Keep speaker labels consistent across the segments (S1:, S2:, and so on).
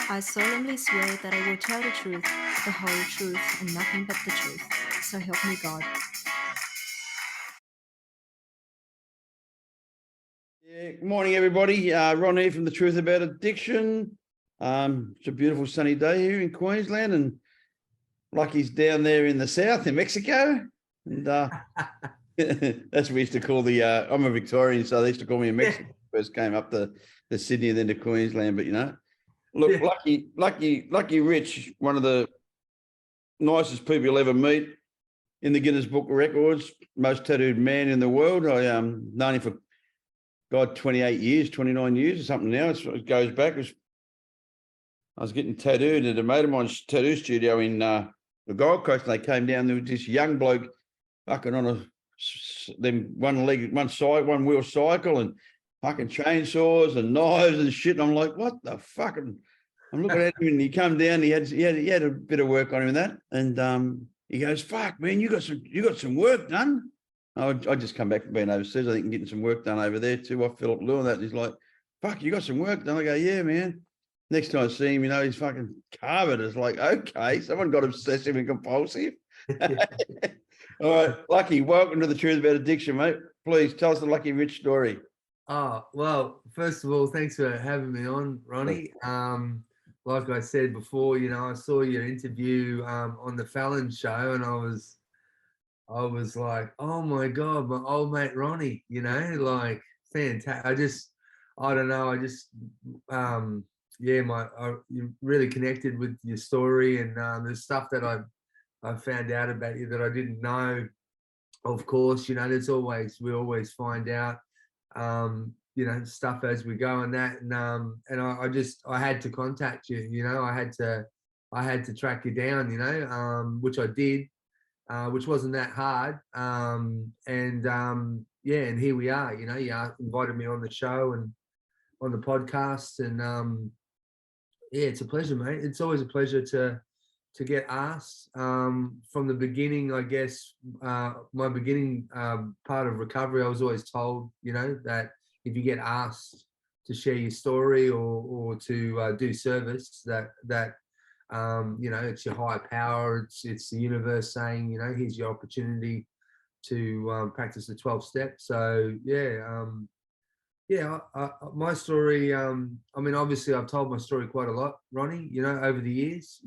S1: I solemnly swear that I will tell the truth, the whole truth, and nothing but the truth. So help me God.
S2: Yeah, good morning, everybody. Ron here from The Truth About Addiction. It's a beautiful sunny day here in Queensland, and Lucky's down there in the south in Mexico. And that's what we used to call the. I'm a Victorian, so they used to call me in Mexico. First came up to Sydney and then to Queensland. But look, Lucky Rich, one of the nicest people you'll ever meet in the Guinness Book of Records, most tattooed man in the world. I known him for 28 years, 29 years or something now. It goes back. I was getting tattooed at a mate of mine's tattoo studio in the Gold Coast, and they came down. There was this young bloke fucking on one wheel cycle, and fucking chainsaws and knives and shit. And I'm like, what the fuck? And I'm looking at him, and he come down. He had a bit of work on him and that, and he goes, "Fuck, man, you got some work done." I just come back from being overseas. I think I'm getting some work done over there too. Off Philip Lou and that. And he's like, "Fuck, you got some work done?" I go, "Yeah, man." Next time I see him, he's fucking carved. It's like, okay, someone got obsessive and compulsive. All right, Lucky, welcome to The Truth About Addiction, mate. Please tell us the Lucky Rich story.
S3: Oh, well, first of all, thanks for having me on, Ronnie. Like I said before, I saw your interview on the Fallon show, and I was like, oh my God, my old mate Ronnie, like fantastic. I don't know, you really connected with your story, and there's stuff that I found out about you that I didn't know. Of course, we always find out, stuff as we go and that, and I had to contact you, I had to track you down, which I did, which wasn't that hard, and here we are. You invited me on the show and on the podcast, and it's a pleasure, mate. It's always a pleasure to get asked. From the beginning, I guess, my beginning part of recovery, I was always told, that if you get asked to share your story or to do service, that it's your higher power, it's the universe saying, here's your opportunity to practice the 12 steps. So my story, obviously I've told my story quite a lot, Ronnie, over the years,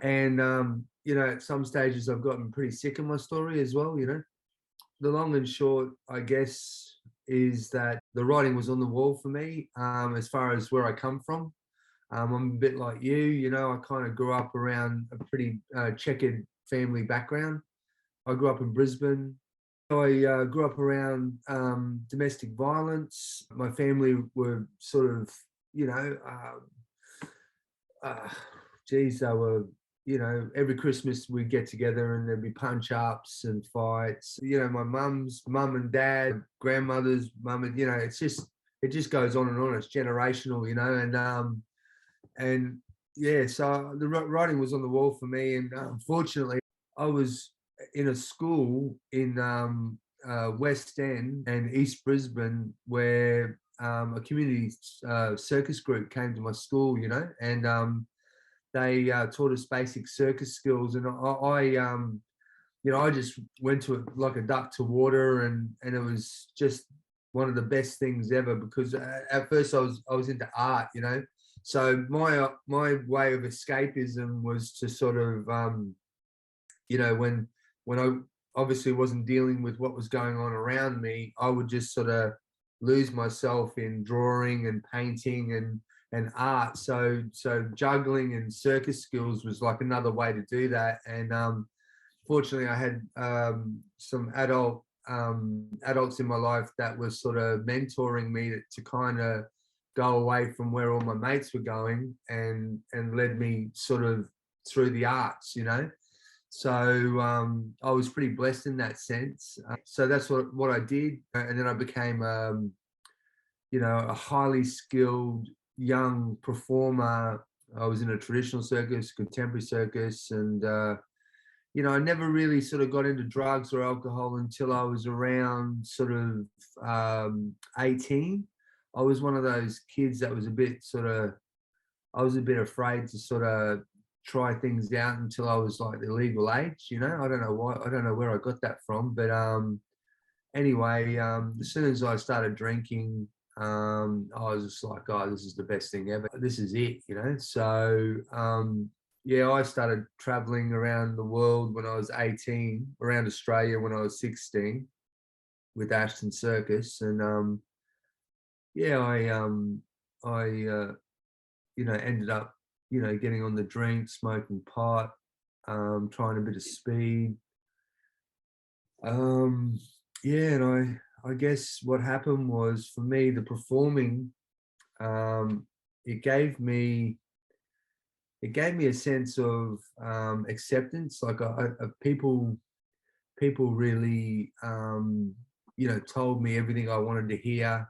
S3: at some stages I've gotten pretty sick of my story as well. The long and short, I guess, is that the writing was on the wall for me, as far as where I come from. I'm a bit like you, I kind of grew up around a pretty checkered family background. I grew up in Brisbane. I grew up around domestic violence. My family were sort of, they were, every Christmas we'd get together and there'd be punch-ups and fights. My mum and dad, grandmother's mum, and, it just goes on and on. It's generational, so the writing was on the wall for me. And unfortunately, I was in a school in West End and East Brisbane where a community circus group came to my school, and they taught us basic circus skills. And I just went to it like a duck to water, and it was just one of the best things ever, because at first I was into art, So my way of escapism was to sort of, when I obviously wasn't dealing with what was going on around me, I would just sort of lose myself in drawing and painting and art. So juggling and circus skills was like another way to do that. And fortunately, I had some adults in my life that was sort of mentoring me to kind of go away from where all my mates were going, and led me sort of through the arts, So I was pretty blessed in that sense. So that's what I did. And then I became, a highly skilled young performer. I was in a traditional circus, contemporary circus, and, I never really sort of got into drugs or alcohol until I was around sort of 18. I was one of those kids that was a bit I was a bit afraid to sort of try things out until I was like the legal age, you know. I don't know why, I don't know where I got that from, but anyway, as soon as I started drinking, I was just like, oh, this is the best thing ever. This is it, you know. So yeah, I started traveling around the world when I was 18, around Australia when I was 16 with Ashton Circus. And yeah, I you know, ended up, you know, getting on the drink, smoking pot, trying a bit of speed. Yeah, and I guess what happened was, for me, the performing, it gave me a sense of acceptance. Like people really, you know, told me everything I wanted to hear.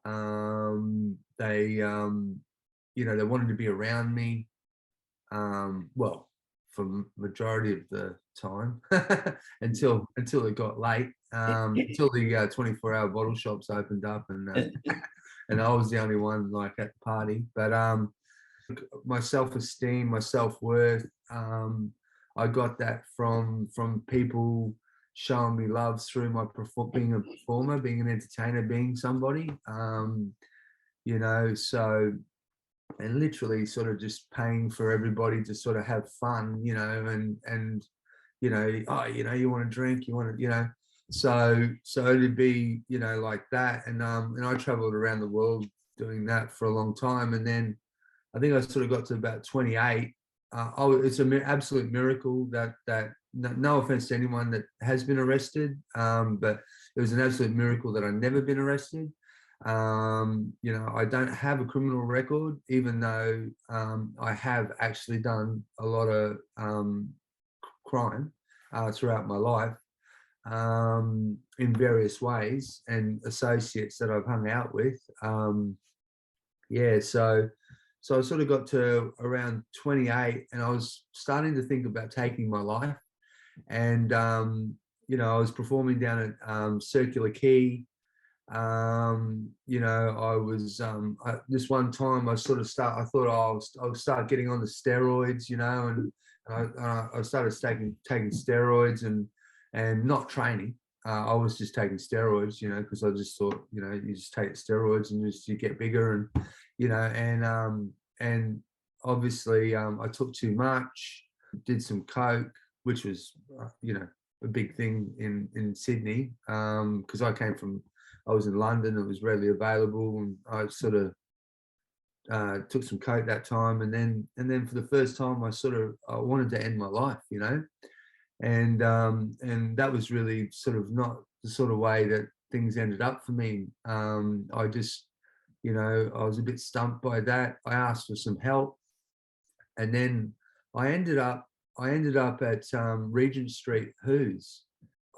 S3: They, you know, they wanted to be around me. Well, for majority of the time until it got late, until the 24-hour bottle shops opened up, and and I was the only one like at the party. But my self-esteem, my self-worth, I got that from people showing me love through my being a performer, being an entertainer, being somebody, you know. So, and literally sort of just paying for everybody to sort of have fun, you know, and you know, oh, you know, you want to drink, you want to, you know. So to be, you know, like that. And I traveled around the world doing that for a long time. And then I think I sort of got to about 28. It's an absolute miracle that no offense to anyone that has been arrested, but it was an absolute miracle that I've never been arrested. You know, I don't have a criminal record, even though I have actually done a lot of crime throughout my life, in various ways, and associates that I've hung out with. Yeah, so I sort of got to around 28, and I was starting to think about taking my life. And you know, I was performing down at Circular Quay. You know, I was this one time I thought, oh, I'll start getting on the steroids, you know, and I started taking steroids and not training. I was just taking steroids, you know, because I just thought, you know, you just take steroids and you get bigger, and you know, and obviously I took too much, did some coke, which was you know, a big thing in Sydney, because I was in London, it was readily available, and I sort of took some coke that time, and then for the first time I wanted to end my life, you know, and that was really sort of not the sort of way that things ended up for me. I just, you know, I was a bit stumped by that. I asked for some help, and then I ended up at Regent Street Who's.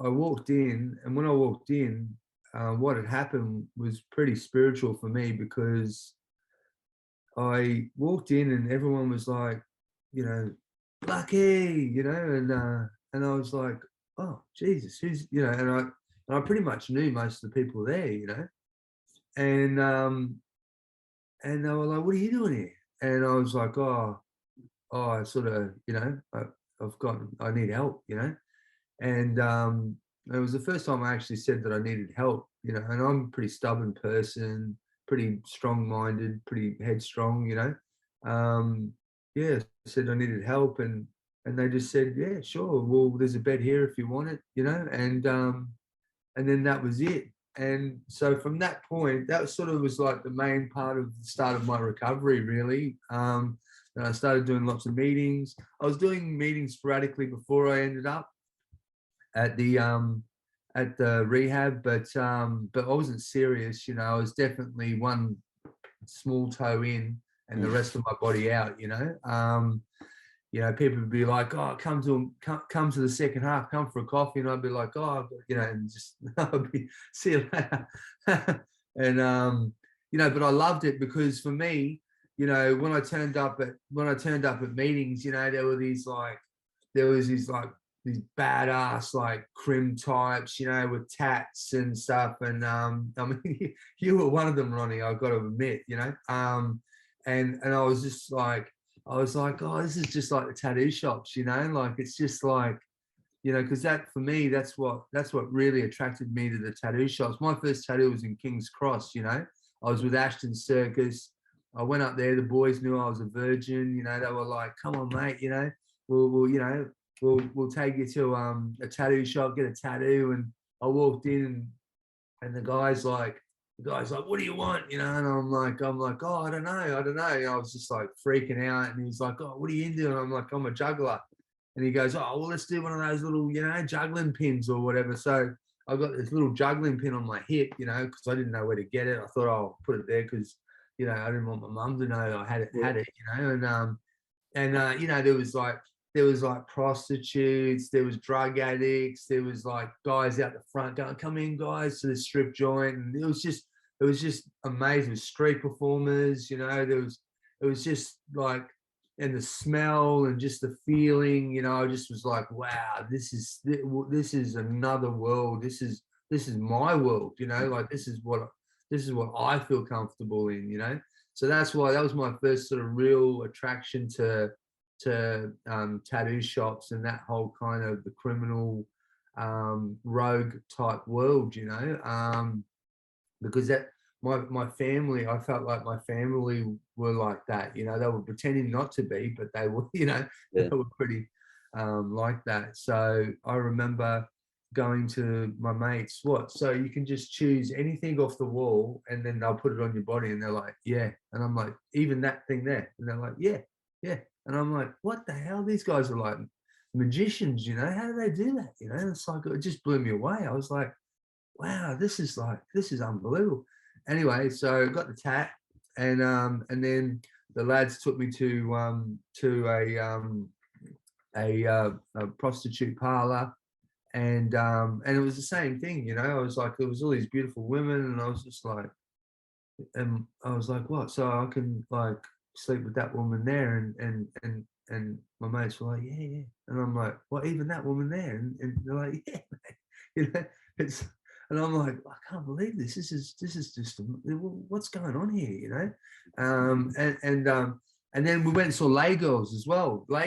S3: I walked in, and when I walked in, what had happened was pretty spiritual for me, because I walked in and everyone was like, you know, Lucky, you know, and I was like, oh Jesus, who's, you know, and I pretty much knew most of the people there, you know, and they were like, what are you doing here? And I was like, oh, I sort of, you know, I need help, you know, and it was the first time I actually said that I needed help, you know, and I'm a pretty stubborn person, pretty strong-minded, pretty headstrong, you know. Yeah, I said I needed help, and they just said, yeah, sure, well, there's a bed here if you want it, you know, and then that was it. And so from that point, that sort of was like the main part of the start of my recovery, really. And I started doing lots of meetings. I was doing meetings sporadically before I ended up at the rehab, but I wasn't serious, you know. I was definitely one small toe in and the rest of my body out, you know. You know, people would be like, oh, come to the second half, come for a coffee, and I'd be like, oh, you know, and just I'd be, see you later. And you know, but I loved it, because for me, you know, when I turned up at meetings, you know, there was these like these badass like crim types, you know, with tats and stuff. And I mean, you were one of them, Ronnie, I've got to admit, you know. And I was just like, oh, this is just like the tattoo shops, you know, like it's just like, you know, because that for me, that's what really attracted me to the tattoo shops. My first tattoo was in King's Cross, you know. I was with Ashton Circus. I went up there. The boys knew I was a virgin, you know. They were like, "Come on, mate, you know, we'll take you to a tattoo shop, get a tattoo." And I walked in, and the guy's like, "What do you want?" You know, and I'm like, "Oh, I don't know." And I was just like freaking out, and he's like, "Oh, what are you into?" And I'm like, "I'm a juggler." And he goes, "Oh, well, let's do one of those little, you know, juggling pins or whatever." So I got this little juggling pin on my hip, you know, because I didn't know where to get it. I thought I'll put it there because, you know, I didn't want my mum to know I had it, you know. And you know, there was like prostitutes, there was drug addicts, there was like guys out the front going, "Come in, guys," to the strip joint, and it was just amazing. Street performers, you know, it was just like, and the smell and just the feeling, you know, I just was like, wow, this is another world. This is my world, you know, like this is what I feel comfortable in, you know. So that's why that was my first sort of real attraction to tattoo shops and that whole kind of the criminal rogue type world, you know, because that my family, I felt like my family were like that, you know. They were pretending not to be, but they were, you know, they were pretty like that. So I remember going to my mates, so you can just choose anything off the wall and then they'll put it on your body, and they're like, yeah. And I'm like, even that thing there? And they're like, yeah. And I'm like, what the hell? These guys are like magicians, you know. How do they do that? You know, it's like, it just blew me away. I was like, wow, this is unbelievable. Anyway, so I got the tat, and then the lads took me to a prostitute parlor, and it was the same thing, you know. I was like, there was all these beautiful women, and I was just like, and I was like, what? So I can like sleep with that woman there, and my mates were like, yeah. And I'm like, what? Even that woman there? And they're like, yeah, you know, it's. And I'm like, I can't believe this. This is just what's going on here, you know. And then we went and saw lay girls as well, and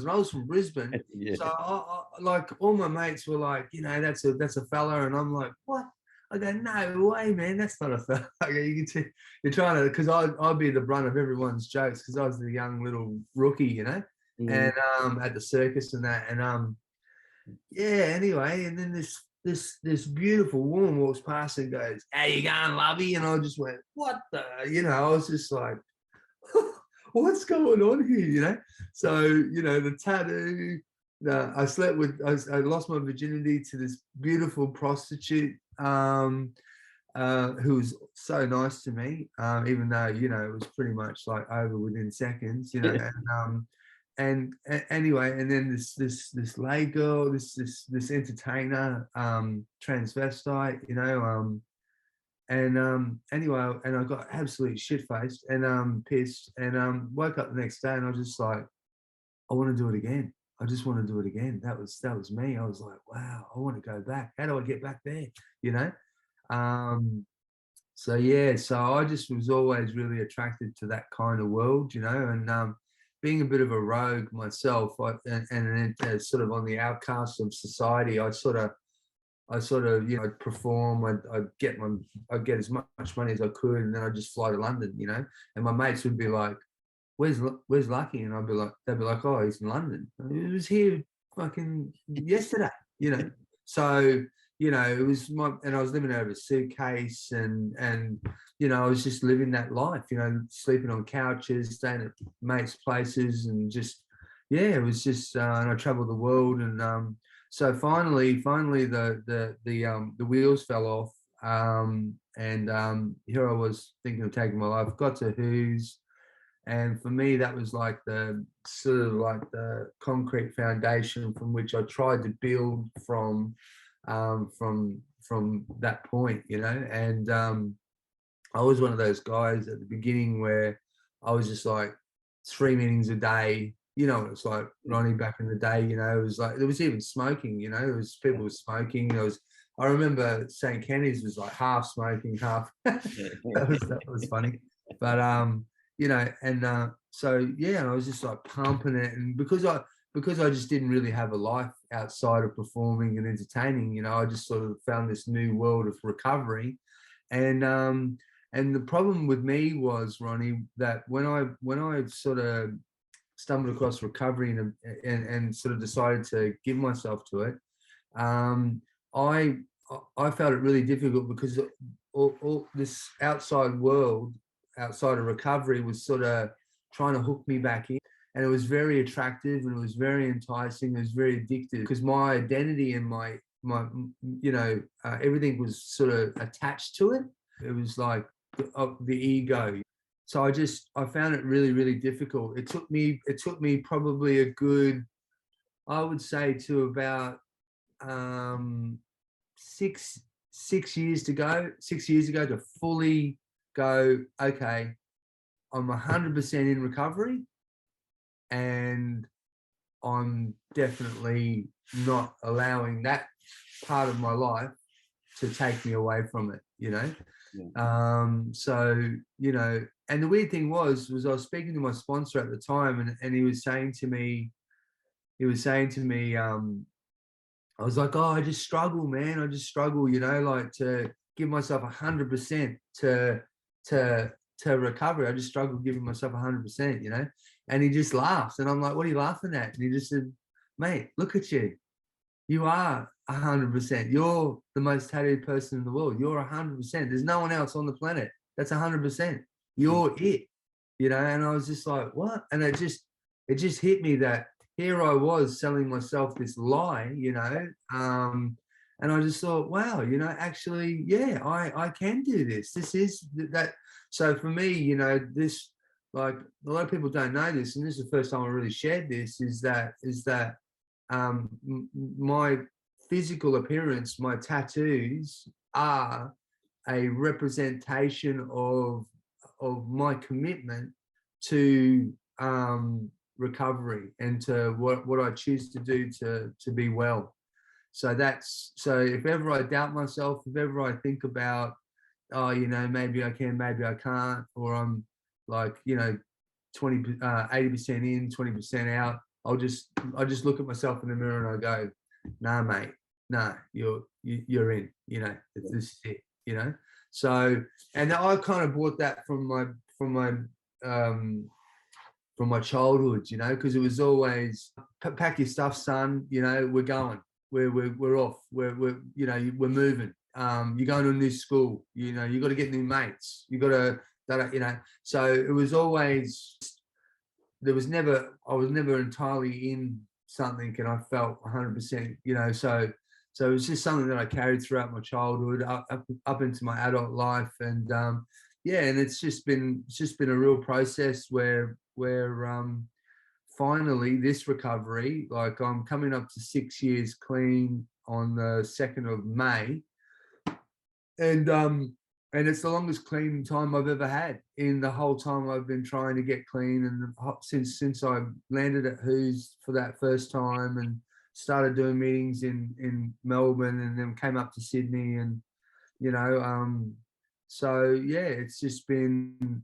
S3: I was from Brisbane, so I, like all my mates were like, you know, that's a fella, and I'm like, what? I go, no way, man, that's not a fella. You're trying to, because I'd be the brunt of everyone's jokes because I was the young little rookie, you know, and at the circus and that, and yeah. Anyway, and then this beautiful woman walks past and goes, "How you going, lovey?" And I just went, what the, you know, I was just like, what's going on here, you know? So, you know, the tattoo, I lost my virginity to this beautiful prostitute who was so nice to me, even though, you know, it was pretty much like over within seconds, you know. And anyway, and then this lay girl, this entertainer, transvestite, you know, anyway, and I got absolutely shit faced and pissed, and woke up the next day, and I was just like, I want to do it again. I just want to do it again. That was me. I was like, wow, I want to go back. How do I get back there? You know. So yeah, so I just was always really attracted to that kind of world, you know, and being a bit of a rogue myself, and sort of on the outcasts of society, I sort of, you know, I'd perform, I'd get as much money as I could, and then I'd just fly to London, you know, and my mates would be like, where's Lucky? And they'd be like, oh, he's in London. He was here fucking yesterday, you know. So, you know, it was and I was living out of a suitcase, and you know, I was just living that life, you know, sleeping on couches, staying at mates' places, and just, yeah, it was just, and I traveled the world, and so finally the wheels fell off, and here I was thinking of taking my life. Got to Who's, and for me that was like the sort of like the concrete foundation from which I tried to build from that point, you know. And I was one of those guys at the beginning where I was just like 3 meetings a day, you know, it's like Ronnie back in the day, you know, it was like, there was even smoking, you know, there was people were smoking. I remember St. Kenny's was like half smoking, half, that was funny. But, you know, and so, yeah, and I was just like pumping it. And because I just didn't really have a life outside of performing and entertaining, you know, I just sort of found this new world of recovery. And the problem with me was, Ronnie, that when I sort of stumbled across recovery and sort of decided to give myself to it, I felt it really difficult because all this outside world, outside of recovery, was sort of trying to hook me back in. And it was very attractive and it was very enticing. It was very addictive because my identity and my you know, everything was sort of attached to it. It was like the ego. So I found it really, really difficult. It took me probably a good, I would say, to about 6 years ago to fully go, okay, I'm 100% in recovery and I'm definitely not allowing that part of my life to take me away from it, you know. So, you know, and the weird thing was I was speaking to my sponsor at the time, and he was saying to me, I was like, oh, I just struggle, man. I just struggle, you know, like to give myself 100% to recovery. I just struggle giving myself 100%, you know. And he just laughs, and I'm like, what are you laughing at? And he just said, mate, look at you. You are 100%. You're the most tattooed person in the world. You're 100%. There's no one else on the planet that's 100%. You're it, you know. And I was just like, what? And it just hit me that here I was selling myself this lie, you know. And I just thought, wow, you know, actually, yeah, I can do this. This is that. So for me, you know, this, like, a lot of people don't know this, and this is the first time I really shared this, is that my physical appearance, my tattoos are a representation of my commitment to recovery and to what I choose to do to be well. So if ever I doubt myself, if ever I think about, oh, you know, maybe I can, maybe I can't, or I'm like, you know, 80% in, 20% out, I just look at myself in the mirror and I go, nah, mate, nah, you're in, you know, this is it, you know. So, and I kind of brought that from my childhood, you know, because it was always pack your stuff, son, you know, we're going, we're off, we're you know, we're moving. You're going to a new school, you know, you got to get new mates, you got to, you know. So it was always, I was never entirely in something, and I felt 100%, you know. So it was just something that I carried throughout my childhood up into my adult life, and yeah, and it's just been a real process where finally this recovery, like, I'm coming up to 6 years clean on the 2nd of May, and it's the longest clean time I've ever had in the whole time I've been trying to get clean. And since I landed at Who's for that first time and started doing meetings in Melbourne, and then came up to Sydney, and, you know, so yeah, it's just been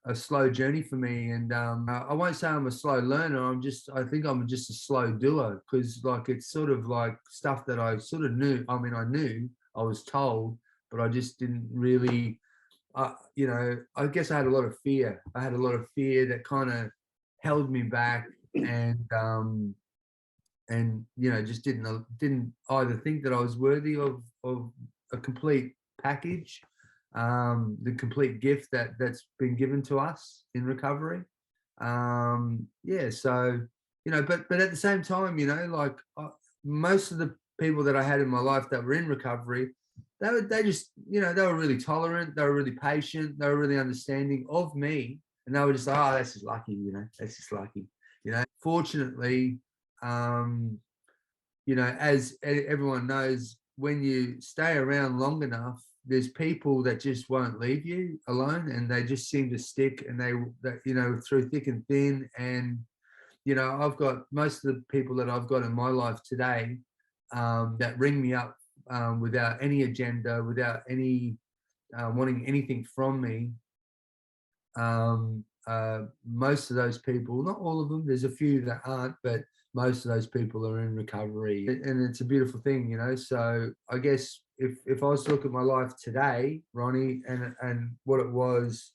S3: a slow journey for me. And I won't say I'm a slow learner. I think I'm just a slow doer, because, like, it's sort of like stuff that I sort of knew. I mean, I knew, I was told, but I just didn't really, you know, I guess I had a lot of fear. I had a lot of fear that kind of held me back, and you know, just didn't either think that I was worthy of a complete package, the complete gift that's been given to us in recovery. Yeah, so, you know, but at the same time, you know, like, most of the people that I had in my life that were in recovery, they just, you know, they were really tolerant, they were really patient, they were really understanding of me, and they were just like, oh, that's just lucky, you know, that's just lucky, you know. Fortunately, you know, as everyone knows, when you stay around long enough, there's people that just won't leave you alone, and they just seem to stick, and you know, through thick and thin. And you know, I've got most of the people that I've got in my life today that ring me up without any agenda, without any wanting anything from me. Most of those people, not all of them, there's a few that aren't, but most of those people are in recovery, and it's a beautiful thing, you know. So I guess if I was to look at my life today, Ronnie, and what it was,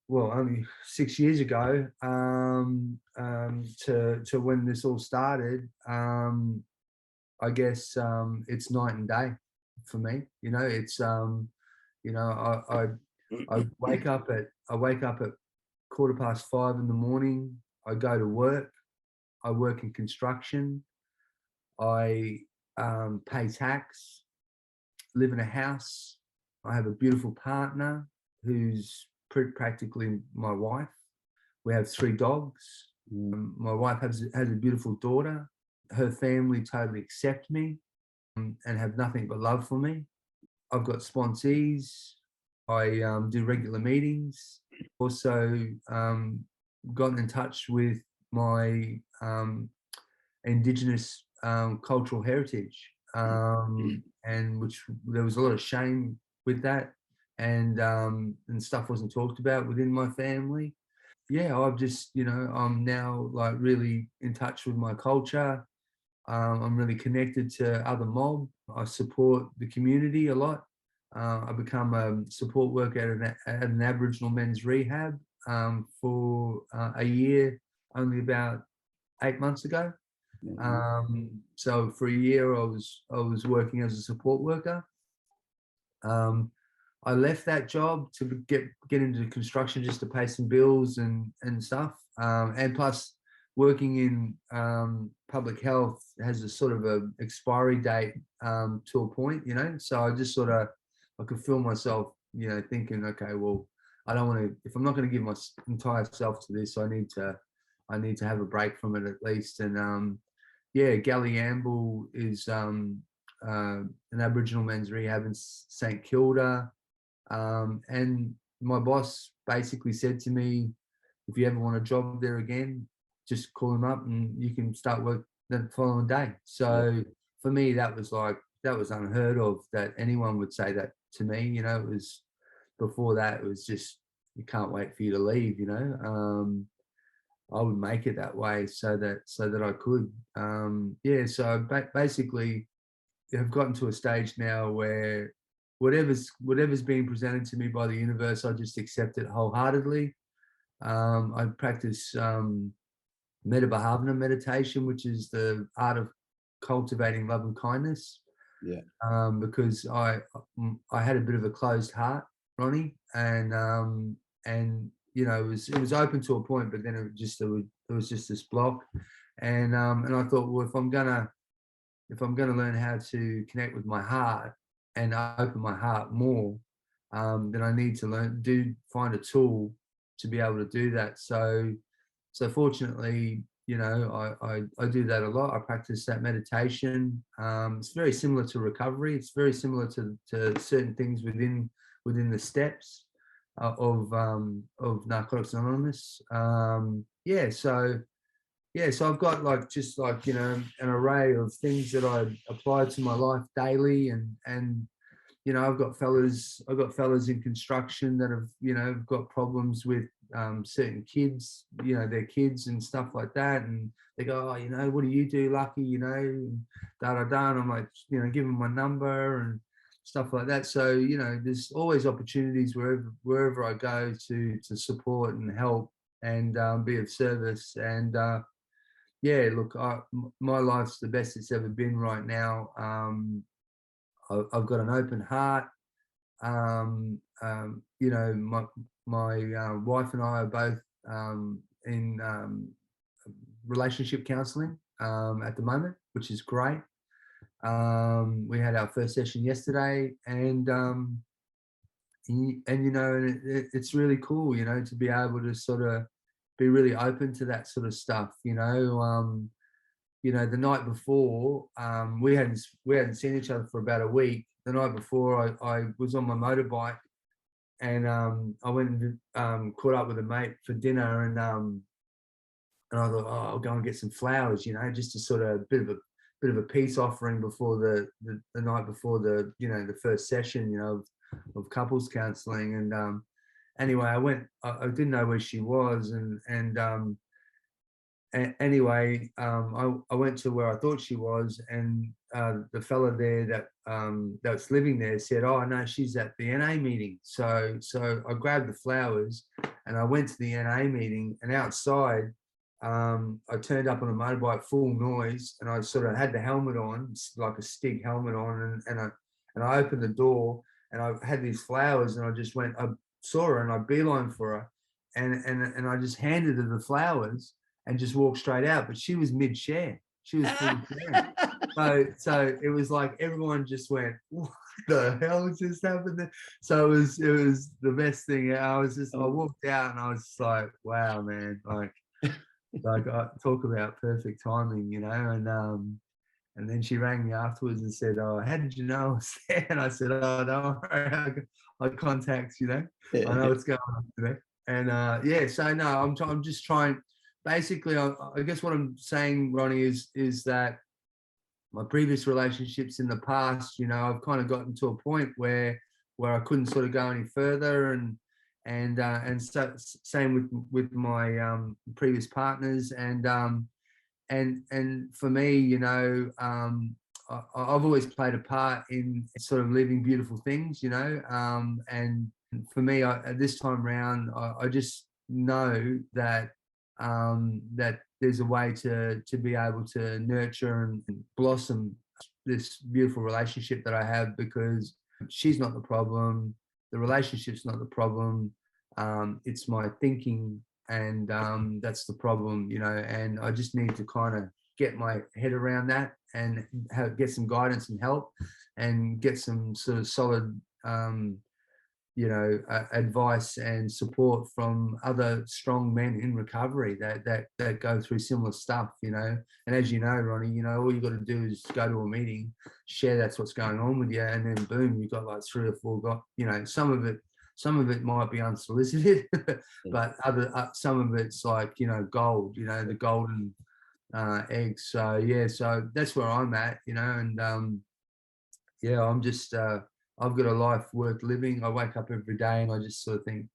S3: well, only 6 years ago, to when this all started, I guess it's night and day for me. You know, it's you know, I wake up at 5:15 in the morning. I go to work. I work in construction. I pay tax, live in a house. I have a beautiful partner who's practically my wife. We have 3 dogs. My wife has a beautiful daughter. Her family totally accept me and have nothing but love for me. I've got sponsees. I do regular meetings. Also gotten in touch with my Indigenous cultural heritage, and which there was a lot of shame with that, and stuff wasn't talked about within my family. Yeah, I've just, you know, I'm now like really in touch with my culture. I'm really connected to other mob. I support the community a lot. I become a support worker at an Aboriginal men's rehab for a year, only about 8 months ago. So for a year, I was working as a support worker. I left that job to get into construction just to pay some bills and stuff. And plus, working in public health has a sort of a expiry date to a point, you know. So I just sort of, I could feel myself, you know, thinking, okay, well, I don't want to. If I'm not going to give my entire self to this, I need to have a break from it at least. And yeah, Galliamble is an Aboriginal men's rehab in St Kilda. And my boss basically said to me, if you ever want a job there again, just call him up and you can start work the following day. So for me, that was unheard of, that anyone would say that to me. You know, it was, before that, it was just, you can't wait for you to leave, you know. I would make it that way so that I could. Yeah, so basically I've gotten to a stage now where whatever's being presented to me by the universe, I just accept it wholeheartedly. I practice Metta Bhavana meditation, which is the art of cultivating love and kindness.
S2: Yeah.
S3: Because I had a bit of a closed heart, Ronnie, and you know, it was open to a point, but then it was just this block, and I thought, well, if I'm gonna learn how to connect with my heart and open my heart more, then I need to find a tool to be able to do that. So fortunately, you know, I do that a lot. I practice that meditation. It's very similar to recovery. It's very similar to certain things within the steps of Narcotics Anonymous. So I've got you know, an array of things that I apply to my life daily, and you know, I've got fellas in construction that have, you know, got problems with certain kids, you know, their kids and stuff like that, and they go, oh, you know, what do you do, Lucky, you know, and da da da, and I'm like, you know, give them my number and stuff like that. So, you know, there's always opportunities wherever I go to support and help and be of service. And yeah, look, my life's the best it's ever been right now. I've got an open heart. You know, my wife and I are both in relationship counselling at the moment, which is great. We had our first session yesterday, and you know, it's really cool, you know, to be able to sort of be really open to that sort of stuff, you know. You know, the night before, we hadn't seen each other for about a week, the night before, I was on my motorbike, and I went and caught up with a mate for dinner, and I thought, oh, I'll go and get some flowers, just to sort of bit of a peace offering before the night before the first session, of couples counselling. And anyway, I went. I didn't know where she was, and anyway, I went to where I thought she was, and the fella there that's living there said, "Oh no, she's at the NA meeting." So I grabbed the flowers, and I went to the NA meeting, and outside, I turned up on a motorbike, full noise, and I sort of had the helmet on, like a Stig helmet on, and I opened the door, and I had these flowers, and I saw her, and I beeline for her, and I just handed her the flowers and just walked straight out. But she was mid-share. She was fully sharing. So it was like everyone just went, "What the hell just happened there?" So it was the best thing. I walked out, and I was just like, wow, man, like I talk about perfect timing, and then she rang me afterwards and said, "Oh, how did you know I was there?" And I said, "Oh, don't worry, I contacts, I know what's going on today." And yeah, so no, I'm just trying. Basically, I guess what I'm saying, Ronnie, is that my previous relationships in the past, I've kind of gotten to a point where I couldn't sort of go any further, and so same with my previous partners, and for me, I've always played a part in sort of living beautiful things, and for me, at this time round, I just know that that there's a way to be able to nurture and blossom this beautiful relationship that I have, because she's not the problem, the relationship's not the problem, it's my thinking, and that's the problem, and I just need to kind of get my head around that, and get some guidance and help, and get some sort of solid advice and support from other strong men in recovery that go through similar stuff, and as you know, Ronnie, all you got to do is go to a meeting, share that's what's going on with you, and then boom, you've got like 3 or 4 some of it might be unsolicited, but some of it's like gold, the golden eggs. So yeah, so that's where I'm at, and yeah, I'm just I've got a life worth living. I wake up every day and I just sort of think,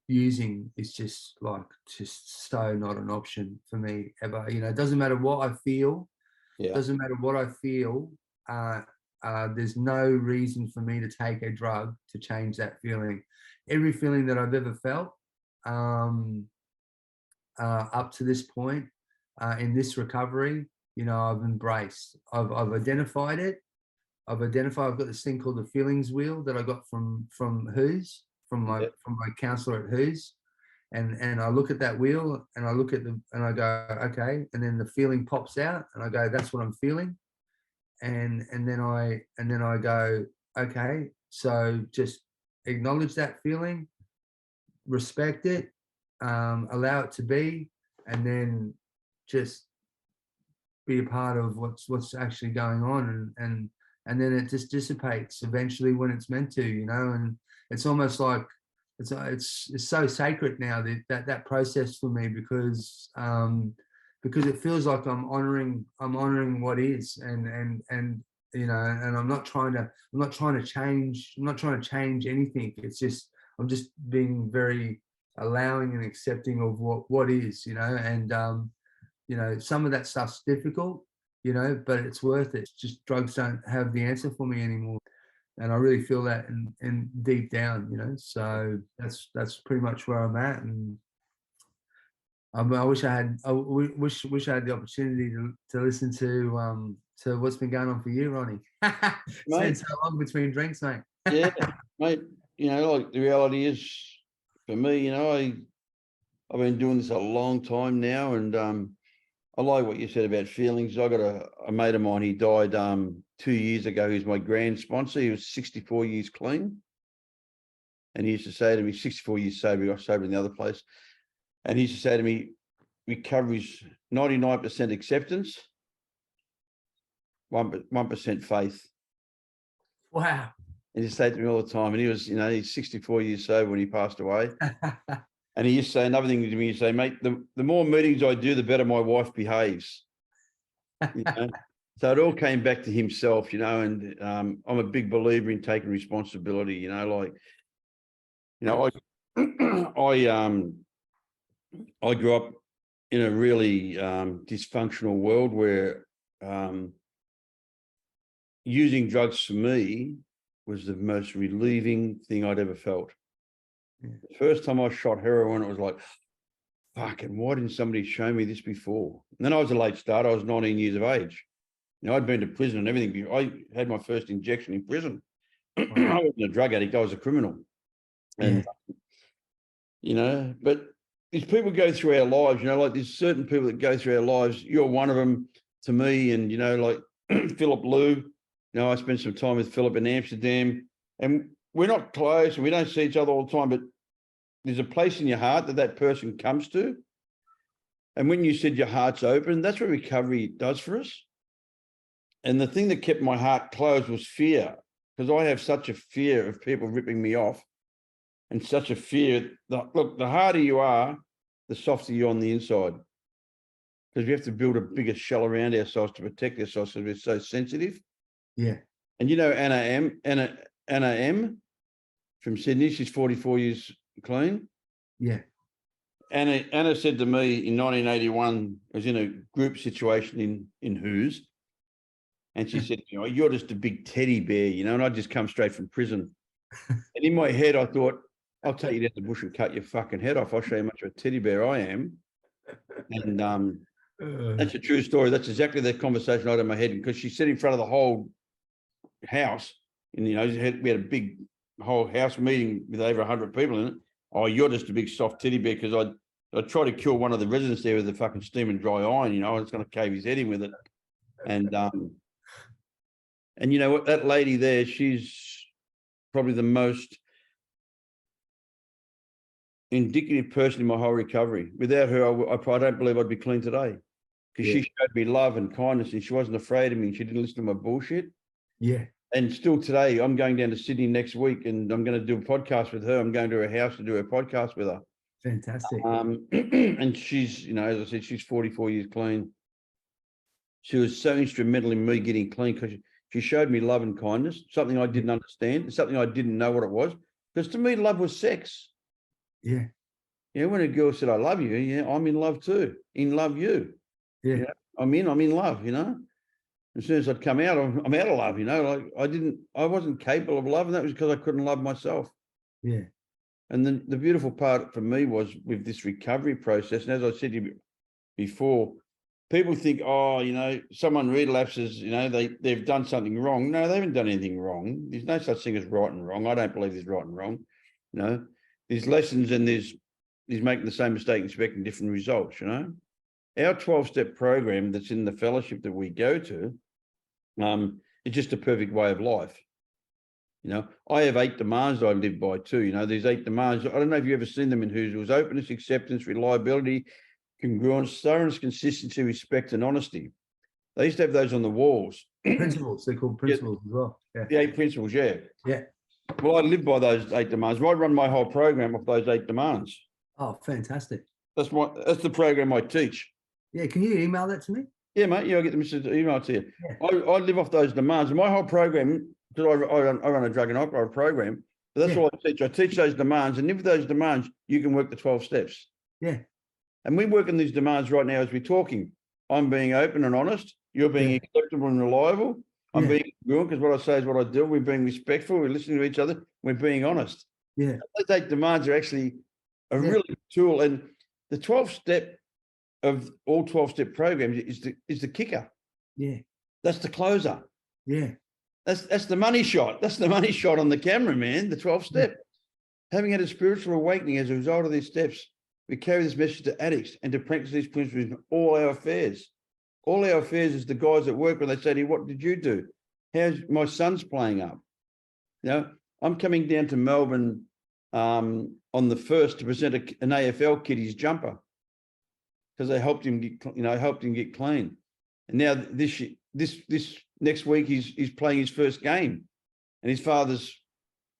S3: using is just so not an option for me ever. It doesn't matter what I feel.
S2: Yeah.
S3: Doesn't matter what I feel. There's no reason for me to take a drug to change that feeling. Every feeling that I've ever felt up to this point in this recovery, I've embraced. I've identified it. I've got this thing called the feelings wheel that I got from Who's, from my counselor at Who's, and I look at that wheel, and I look at and I go, okay, and then the feeling pops out, and I go, that's what I'm feeling, and then I go, okay, so just acknowledge that feeling, respect it, allow it to be, and then just be a part of what's actually going on, and then it just dissipates eventually when it's meant to, and it's almost like it's so sacred now, that process for me, because it feels like I'm honoring what is, and I'm not trying to change anything. It's just I'm just being very allowing and accepting of what is, and some of that stuff's difficult, but it's worth it. It's just drugs don't have the answer for me anymore, and I really feel that in deep down, so that's pretty much where I'm at. And I wish I had the opportunity to listen to what's been going on for you, Ronnie. It's so long between drinks, mate.
S2: Yeah, mate, like the reality is, for me, I've been doing this a long time now, and I like what you said about feelings. I got a mate of mine, he died 2 years ago. He's my grand sponsor. He was 64 years clean. And he used to say to me, 64 years sober, he got sober in the other place. And he used to say to me, recovery's 99% acceptance 1% faith.
S3: Wow.
S2: And he said to me all the time, and he was, he's 64 years sober when he passed away. And he used to say another thing to me, he say, mate, the more meetings I do, the better my wife behaves. So it all came back to himself, and I'm a big believer in taking responsibility, I I grew up in a really dysfunctional world where using drugs for me was the most relieving thing I'd ever felt.
S3: Yeah.
S2: The first time I shot heroin, it was like, fucking, why didn't somebody show me this before? And then I was a late starter. I was 19 years of age. I'd been to prison and everything. I had my first injection in prison. Wow. I wasn't a drug addict. I was a criminal. And, but these people go through our lives, like there's certain people that go through our lives. You're one of them to me. And, like Philip Lou, I spent some time with Philip in Amsterdam, and we're not close and we don't see each other all the time, but there's a place in your heart that person comes to. And when you said your heart's open, that's what recovery does for us. And the thing that kept my heart closed was fear, because I have such a fear of people ripping me off, and such a fear. Look, the harder you are, the softer you're on the inside, because we have to build a bigger shell around ourselves to protect ourselves because we're so sensitive.
S3: Yeah.
S2: And Anna M from Sydney, she's 44 years clean.
S3: Yeah.
S2: Anna said to me in 1981, I was in a group situation in Who's, and she said, you're just a big teddy bear, and I just come straight from prison. And in my head, I thought, I'll take you down the bush and cut your fucking head off. I'll show you how much of a teddy bear I am. And that's a true story. That's exactly the conversation I had in my head, because she said in front of the whole house, and we had a big whole house meeting with over 100 people in it. Oh, you're just a big soft teddy bear, because I tried to kill one of the residents there with a fucking steam and dry iron. I was going to cave his head in with it. And you know what, that lady there, she's probably the most indicative person in my whole recovery. Without her, I don't believe I'd be clean today, because she showed me love and kindness, and she wasn't afraid of me, and she didn't listen to my bullshit. Yeah. And still today, I'm going down to Sydney next week, and I'm going to do a podcast with her. I'm going to her house to do a podcast with her.
S3: Fantastic.
S2: And she's, as I said, she's 44 years clean. She was so instrumental in me getting clean, because she showed me love and kindness, something I didn't understand, something I didn't know what it was. Because to me, love was sex.
S3: Yeah.
S2: When a girl said, I love you, I'm in love too. In love you. Yeah. I'm in love, As soon as I'd come out, I'm out of love, like I wasn't capable of love, and that was because I couldn't love myself. Yeah. And then the beautiful part for me was with this recovery process, and as I said to you before, people think, someone relapses, they've done something wrong. No, they haven't done anything wrong. There's no such thing as right and wrong. I don't believe there's right and wrong. There's lessons, and there's making the same mistake, expecting different results, Our 12-step program that's in the fellowship that we go to, it's just a perfect way of life. I have 8 demands I live by too. These 8 demands, I don't know if you've ever seen them in Who's. It was openness, acceptance, reliability, congruence, thoroughness, consistency, respect, and honesty. They used to have those on the walls.
S3: Principles, they're called principles as well. Yeah.
S2: The 8 principles, yeah.
S3: Yeah.
S2: Well, I live by those 8 demands. I run my whole program off those 8 demands.
S3: Oh, fantastic.
S2: That's the program I teach.
S3: Yeah, can you email that to me?
S2: Yeah, mate. Yeah, I'll get them to email to you.
S3: Yeah.
S2: I live off those demands. And my whole program, because I run a drug and alcohol program, but that's all I teach. I teach those demands, and with those demands, you can work the 12 steps. Yeah. And we work on these demands right now as we're talking. I'm being open and honest. You're being acceptable and reliable. I'm being congruent, because what I say is what I do. We're being respectful. We're listening to each other. We're being honest. Yeah. Those 8 demands are actually a really good tool. And the 12-step of all 12-step programs is the kicker. Yeah. That's the closer. Yeah. That's the money shot. That's the money shot on the camera, man, the 12-step. Having had a spiritual awakening as a result of these steps, we carry this message to addicts and to practice these principles in all our affairs. All our affairs is the guys at work when they say to you, what did you do? How's my son's playing up? I'm coming down to Melbourne on the 1st to present an AFL kid his jumper, because they helped him get, get clean. And now this next week he's playing his first game, and his father's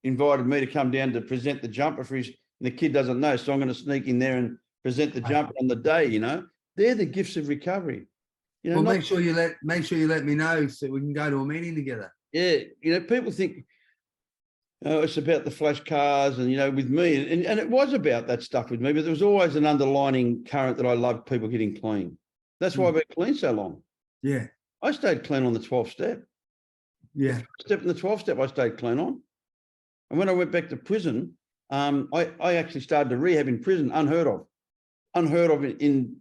S2: invited me to come down to present the jumper for his. And the kid doesn't know, so I'm going to sneak in there and present the jumper on the day. You know, they're the gifts of recovery. You know,
S3: well, make sure you let me know so we can go to a meeting together.
S2: Yeah, you know, people think, oh, it's about the flash cars, and you know, with me, and it was about that stuff with me, but there was always an underlining current that I loved people getting clean. That's why I've been clean so long.
S3: Yeah,
S2: I stayed clean on the 12th step.
S3: Yeah,
S2: The first step and the 12th step I stayed clean on. And when I went back to prison, I actually started to rehab in prison, unheard of in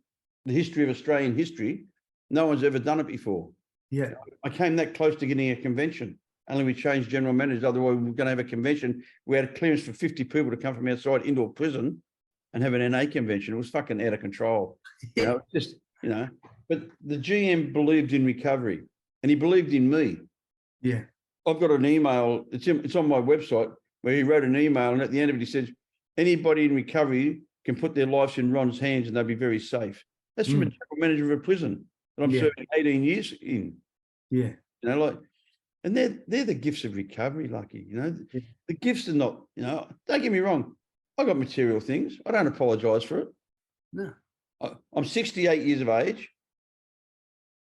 S2: the history of Australian history. No one's ever done it before.
S3: Yeah,
S2: I came that close to getting a convention. Only we changed general managers. Otherwise, we were going to have a convention. We had a clearance for 50 people to come from outside into a prison and have an NA convention. It was fucking out of control. You know, just, you know, but the GM believed in recovery and he believed in me.
S3: Yeah.
S2: I've got an email. It's on my website where he wrote an email, and at the end of it, he says, anybody in recovery can put their lives in Ron's hands and they'll be very safe. That's from a general manager of a prison that I'm serving 18 years in.
S3: Yeah.
S2: You know, like, and they're the gifts of recovery, Lucky. You know, the gifts are not, you know, don't get me wrong. I got material things. I don't apologize for it.
S3: No.
S2: I'm 68 years of age.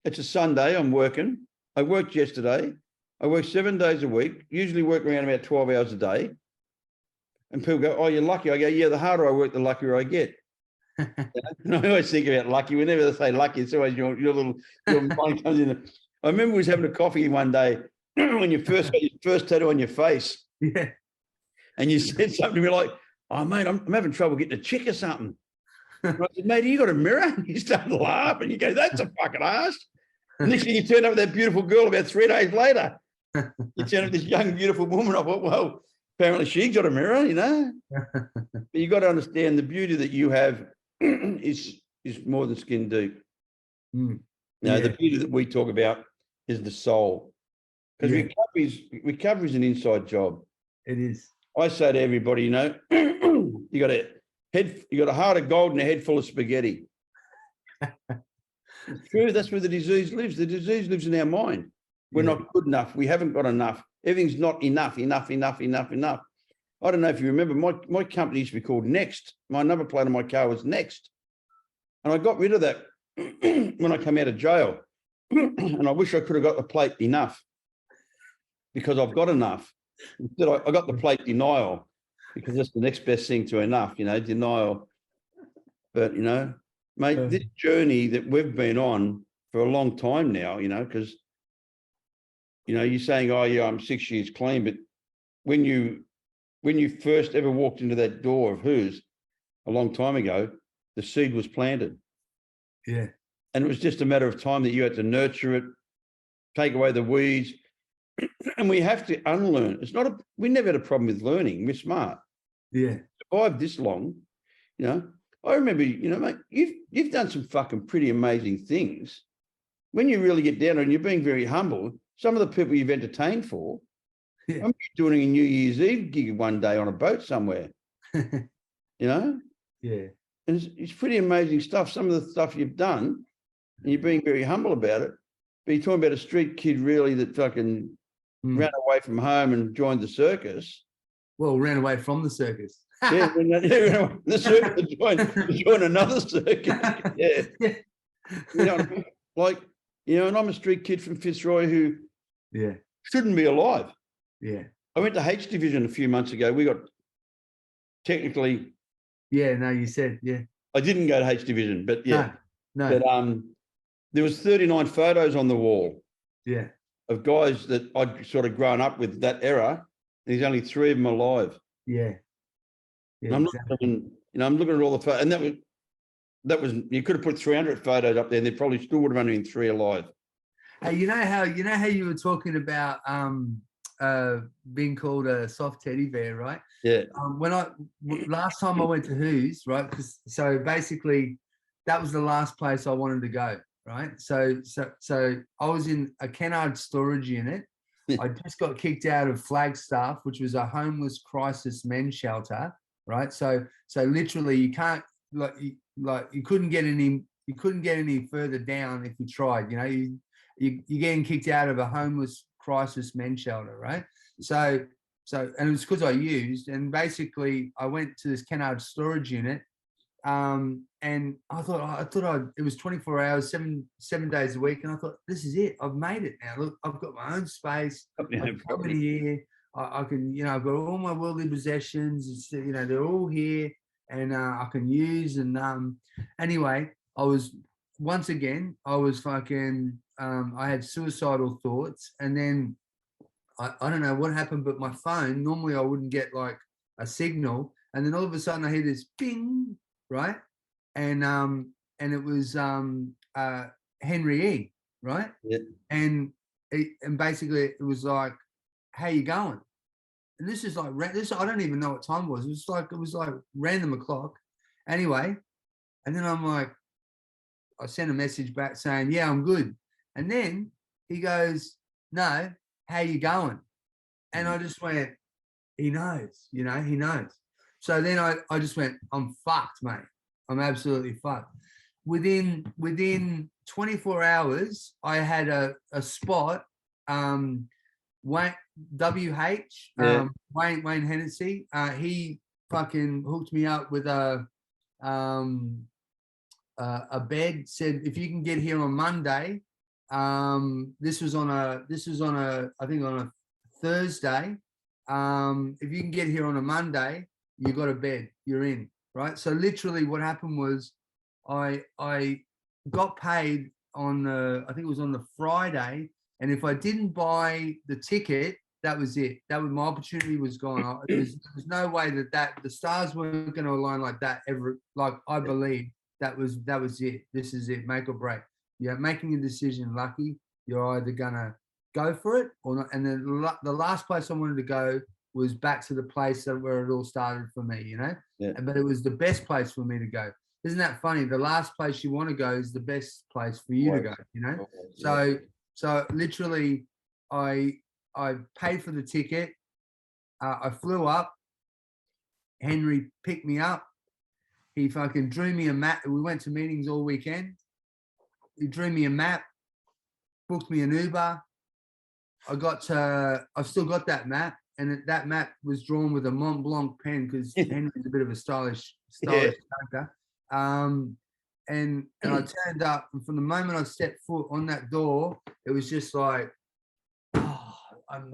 S2: It's a Sunday. I'm working. I worked yesterday. I work 7 days a week, usually work around about 12 hours a day. And people go, oh, you're lucky. I go, yeah, the harder I work, the luckier I get. And I always think about lucky. Whenever they say lucky, it's always your mind comes in. I remember we was having a coffee one day when you first got your first tattoo on your face.
S3: Yeah.
S2: And you said something to me like, oh, mate, I'm having trouble getting a chick or something. And I said, mate, you got a mirror? And you start to laugh and you go, that's a fucking ass. And next thing you turn up with that beautiful girl about 3 days later. You turn up with this young, beautiful woman. I thought, well, apparently she got a mirror, you know. But you got to understand the beauty that you have is more than skin deep. Now, the beauty that we talk about is the soul. Because recovery is an inside job.
S3: It is.
S2: I say to everybody, you know, you got a heart of gold and a head full of spaghetti. It's true. That's where the disease lives. The disease lives in our mind. We're not good enough. We haven't got enough. Everything's not enough. I don't know if you remember, my company used to be called Next. My number plate on my car was Next. And I got rid of that when I came out of jail. And I wish I could have got the plate enough because I've got enough. Instead, I got the plate denial because that's the next best thing to enough, you know, denial. But, you know, mate, this journey that we've been on for a long time now, you know, because, you know, you're saying, oh, yeah, I'm 6 years clean. But when you first ever walked into that door of Who's a long time ago, the seed was planted.
S3: Yeah.
S2: And it was just a matter of time that you had to nurture it, take away the weeds. And we have to unlearn. We never had a problem with learning. We're smart.
S3: Yeah.
S2: Survived this long, you know. I remember, you know, mate, you've done some fucking pretty amazing things. When you really get down and you're being very humble, some of the people you've entertained for, I'm doing a New Year's Eve gig one day on a boat somewhere, you know? Yeah. And it's pretty amazing stuff. Some of the stuff you've done, and you're being very humble about it. But you're talking about a street kid really that fucking ran away from home and joined the circus.
S3: Well, ran away from the circus.
S2: Yeah, the circus joined another circus. Yeah. You know what I mean? Like, you know, and I'm a street kid from Fitzroy who shouldn't be alive.
S3: Yeah. I
S2: went to H Division a few months ago. We got technically.
S3: Yeah, no, you said,
S2: I didn't go to H Division, but
S3: No.
S2: But there was 39 photos on the wall.
S3: Yeah.
S2: Of guys that I'd sort of grown up with that era. And there's only 3 of them alive.
S3: Yeah.
S2: And I'm looking at all the photos, and that was you could have put 300 photos up there, and there probably still would have only been 3 alive.
S3: Hey, you know how you were talking about being called a soft teddy bear, right?
S2: Yeah.
S3: Last time I went to Who's, right? So basically, that was the last place I wanted to go, right? So I was in a Kennard storage unit. I just got kicked out of Flagstaff, which was a homeless crisis men's shelter, right? So literally, you can't you couldn't get any further down if you tried, you know. you're getting kicked out of a homeless crisis men's shelter, right? So and it was because I used, and basically I went to this Kennard storage unit, and I thought it was 24 hours, seven days a week, and I thought, this is it, I've made it now. Look, I've got my own space. I'm coming here. I can, I've got all my worldly possessions. It's, they're all here, and I can use. And anyway, I was fucking. I had suicidal thoughts, and then I don't know what happened, but my phone, normally I wouldn't get like a signal, and then all of a sudden I hear this ping, right? And it was Henry E, right?
S2: Yeah.
S3: And basically it was like, how you going? And this is like I don't even know what time it was. It was like random o'clock. Anyway, and then I'm like, I sent a message back saying, yeah, I'm good. And then he goes, no, how you going? And I just went, he knows, he knows. So then I just went, I'm fucked, mate. I'm absolutely fucked. Within 24 hours, I had a spot, Wayne Hennessy. He fucking hooked me up with a bed. Said, if you can get here on Monday, this was on a I think on a Thursday. If you can get here on a Monday, you got a bed, you're in, right? So literally what happened was I got paid on I think it was on the Friday, and if I didn't buy the ticket, that was it. My opportunity was gone. There was no way that the stars weren't going to align like that ever. Like, I believe that was it. This is it, make or break. You're making a decision, Lucky. You're either gonna go for it or not. And then the last place I wanted to go was back to the place where it all started for me, Yeah. But it was the best place for me to go. Isn't that funny? The last place you want to go is the best place for you to go, Yeah. So literally, I paid for the ticket. I flew up. Henry picked me up. He fucking drew me a map. We went to meetings all weekend. He drew me a map, booked me an Uber. I've still got that map, and that map was drawn with a Mont Blanc pen because Henry's a bit of a stylish character. And I turned up, and from the moment I stepped foot on that door, it was just like, oh, I've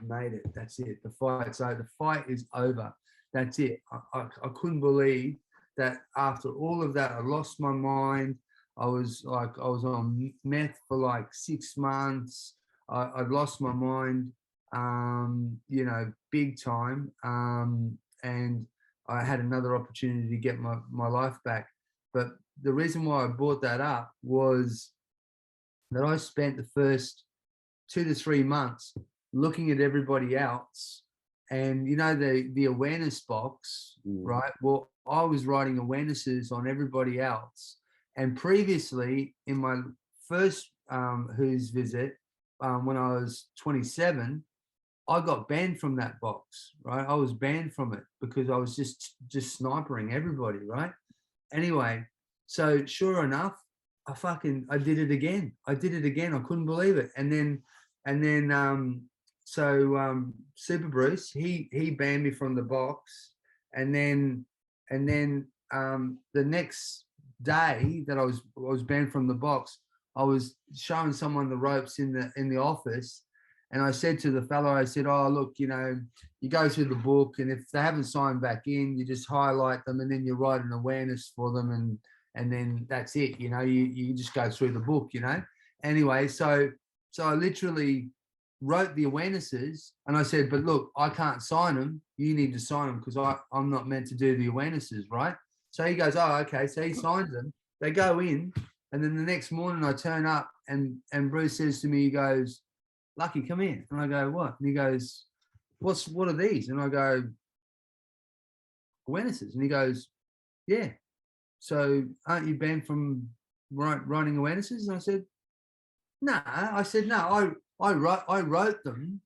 S3: made it. That's it. The fight's over. The fight is over. That's it. I couldn't believe that after all of that, I lost my mind. I was on meth for like 6 months. I'd lost my mind, big time. And I had another opportunity to get my life back. But the reason why I brought that up was that I spent the first 2 to 3 months looking at everybody else, and the awareness box, right? Well, I was writing awarenesses on everybody else. And previously, in my first Who's visit, when I was 27, I got banned from that box, right? I was banned from it because I was just snipering everybody, right? Anyway, so sure enough, I did it again. I couldn't believe it. And then Super Bruce, he banned me from the box. And then the next day that I was banned from the box, I was showing someone the ropes in the office, and I said to the fellow, I said, oh, look, you go through the book, and if they haven't signed back in, you just highlight them, and then you write an awareness for them, and then that's it. You just go through the book. Anyway, so I literally wrote the awarenesses, and I said, but look, I can't sign them. You need to sign them because I'm not meant to do the awarenesses, right? So he goes, oh, okay. So he signs them. They go in, and then the next morning I turn up, and Bruce says to me, he goes, Lucky, come in. And I go, what? And he goes, what are these? And I go, awarenesses. And he goes, yeah. So aren't you banned from writing awarenesses? And I said, no. I wrote them,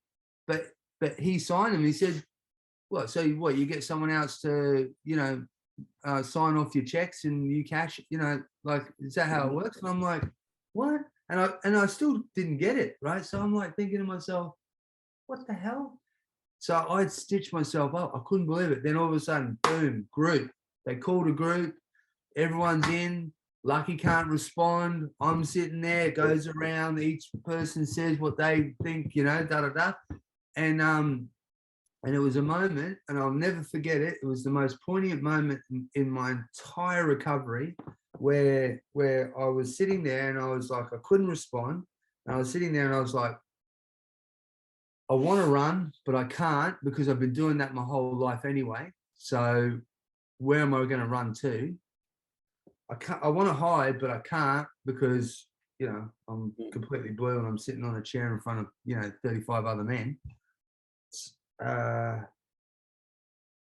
S3: but he signed them. He said, well, so what? You get someone else to, sign off your checks and you cash, like, is that how it works? And I'm like, what? and I still didn't get it, right? So I'm like thinking to myself, what the hell? So I'd stitched myself up. I couldn't believe it. Then all of a sudden, boom, group. They called a group. Everyone's in. Lucky can't respond. I'm sitting there. It goes around. Each person says what they think, you know, da da da. And it was a moment, and I'll never forget it. It was the most poignant moment in my entire recovery, where I was sitting there and I was like, I couldn't respond. And I was sitting there and I was like, I want to run, but I can't because I've been doing that my whole life anyway. So where am I going to run to? I want to hide, but I can't because, you know, I'm completely blue and I'm sitting on a chair in front of, you know, 35 other men.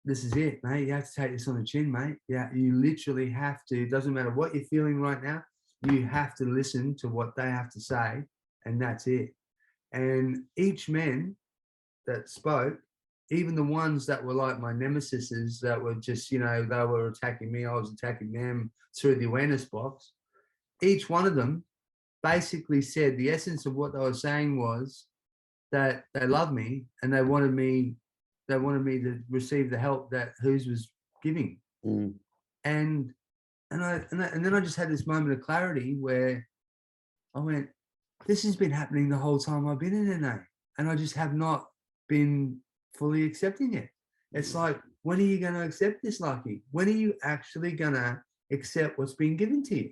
S3: This is it, mate. You have to take this on the chin, mate. Yeah, you literally have to. It doesn't matter what you're feeling right now. You have to listen to what they have to say, and that's it. And each man that spoke, even the ones that were like my nemesises that were just, you know, they were attacking me, I was attacking them through the awareness box. Each one of them basically said the essence of what they were saying was that they love me and they wanted me to receive the help that Who's was giving. And then I just had this moment of clarity where I went, this has been happening the whole time I've been in NA, and I just have not been fully accepting it. It's like, when are you going to accept this, Lucky? When are you actually going to accept what's been given to you?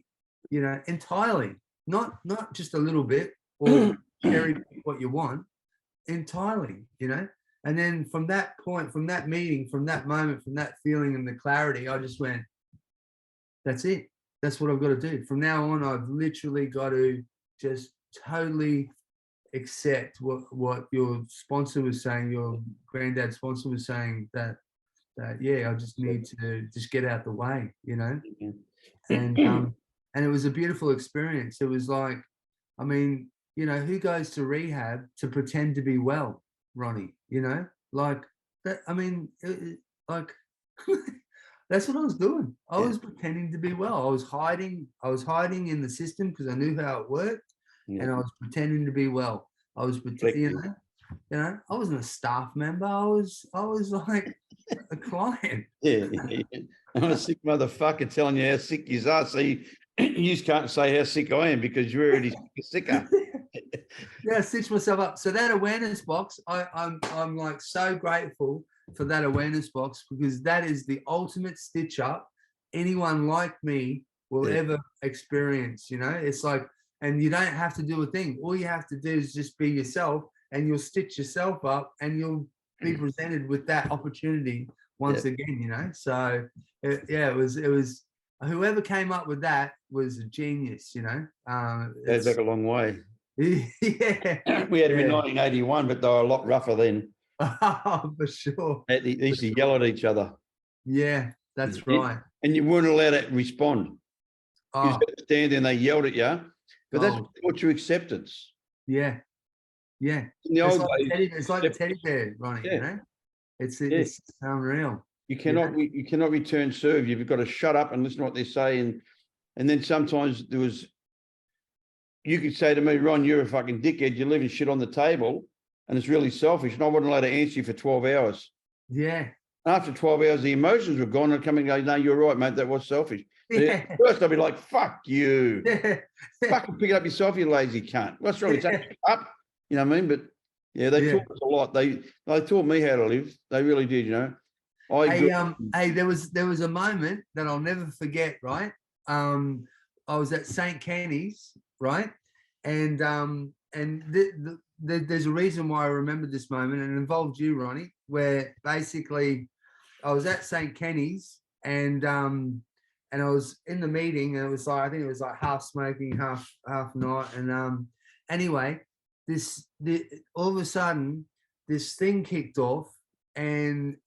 S3: You know, entirely, not just a little bit or cherry pick what you want, entirely, you know. And then from that point, from that meeting, from that moment, from that feeling and the clarity, I just went, that's it. That's what I've got to do. From now on, I've literally got to just totally accept what your sponsor was saying, your granddad's sponsor was saying, that yeah, I just need to just get out the way, you know. And it was a beautiful experience. It was like, I mean, you know, who goes to rehab to pretend to be well, Ronnie? You know, like that. I mean, like that's what I was doing. I was pretending to be well. I was hiding in the system because I knew how it worked, and I was pretending to be well. I was pretending, you know, I wasn't a staff member. I was like a client.
S2: I'm a sick motherfucker telling you how sick you are. So you just can't say how sick I am because you're already sicker.
S3: Yeah, I stitched myself up. So that awareness box, I'm like so grateful for that awareness box, because that is the ultimate stitch up anyone like me will ever experience. You know, it's like, and you don't have to do a thing. All you have to do is just be yourself, and you'll stitch yourself up, and you'll be presented with that opportunity once again. You know, so it was whoever came up with that was a genius. You know,
S2: Goes back a long way.
S3: Yeah,
S2: we had them in 1981, but they were a lot rougher then.
S3: Oh, for sure.
S2: They used to yell at each other.
S3: Yeah, that's right.
S2: And you weren't allowed to respond. You just had to stand there and they yelled at you. But that's what your acceptance.
S3: Yeah. In the old days, it's like a teddy bear, Ronnie. You know, it's unreal.
S2: You cannot return serve. You've got to shut up and listen to what they're saying. And then sometimes you could say to me, Ron, you're a fucking dickhead. You're leaving shit on the table, and it's really selfish. And I wasn't allowed to answer you for 12 hours.
S3: Yeah.
S2: After 12 hours, the emotions were gone. And come and go, no, you're right, mate. That was selfish. First, I'd be like, fuck you. Fucking pick it up yourself, you lazy cunt. What's wrong? It's up. You know what I mean? But yeah, they taught us a lot. They taught me how to live. They really did, you know.
S3: Hey, there was a moment that I'll never forget, right? I was at St. Kenny's, right? And there's a reason why I remember this moment, and it involved you, Ronnie, where basically I was at St. Kenny's, and I was in the meeting, and it was like, I think it was like half smoking, half not. And anyway, all of a sudden this thing kicked off, and